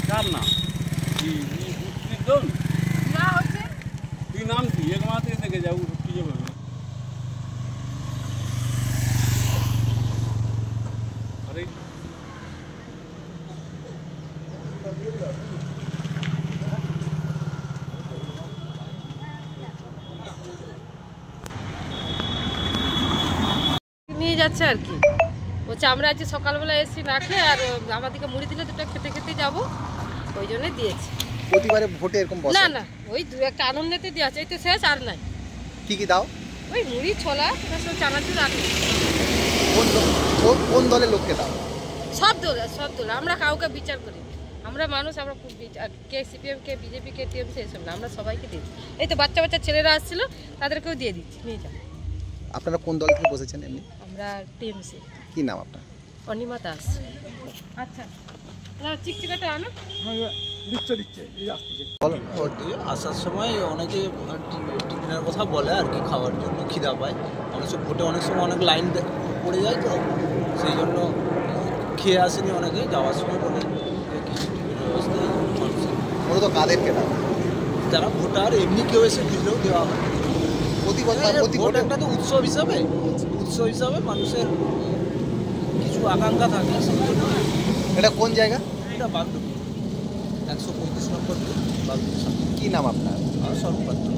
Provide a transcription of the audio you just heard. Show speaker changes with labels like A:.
A: কার নাম তুই নাম কি এক মাত্র দেখে যাবো কি যাবে আরে
B: নিয়ে যাচ্ছে আর কি বলছে আমরা আজকে সকালবেলা এসেছি না খেয়ে আর আমাদেরকে মুড়ি দিলে দুটো খেতে খেতে যাবো ওই জন্যই দিয়েছি।
C: প্রতিবারে ভোটে এরকম বসে
B: না না ওই দু একটা আনন্দেতে দেওয়া আছে এই তো শেষ আর নাই।
C: কি কি দাও?
B: ওই মুড়ি ছোলা সব চানাচুর আর
C: কোন দলের লোককে দাও?
B: সব দল আমরা কাউকে বিচার করি আমরা মানুষ আমরা কে সিপিএম কে বিজেপি কে টিএমসি এসব না আমরা সবাইকে দিচ্ছি। এই তো বাচ্চা বাচ্চা ছেলেরা আসছিল তাদেরকেও দিয়ে দিচ্ছি নিয়ে যাও।
C: আপনারা কোন দল থেকে বসেছেন এমনি?
B: আমরা টিএমসি।
C: কি নাম আপনার?
B: অনিমা দাস। আচ্ছা চিকচিকাটা আনো
D: আসার সময় অনেকে টিফিনের কথা বলে আর কি খাওয়ার জন্য খিদা পায় অনেক সময় ভোটে অনেক সময় অনেক লাইন পড়ে যায় তো সেই জন্য খেয়ে আসেনি অনেকে যাওয়ার সময় বলে কিছু টিফিনের ব্যবস্থা
C: মূলত কাদেরকে দাও?
D: যারা ভোটার এমনি কেউ এসে দিলেও দেওয়া হয় ভোট একটা তো উৎসব হিসাবে মানুষের কিছু আকাঙ্ক্ষা থাকে সেই জন্য।
C: এটা কোন জায়গা?
D: এটা বাগডুবি 135 নম্বর বাগডুবি।
C: কি নাম আপনার?
D: স্বরূপ পাত্র।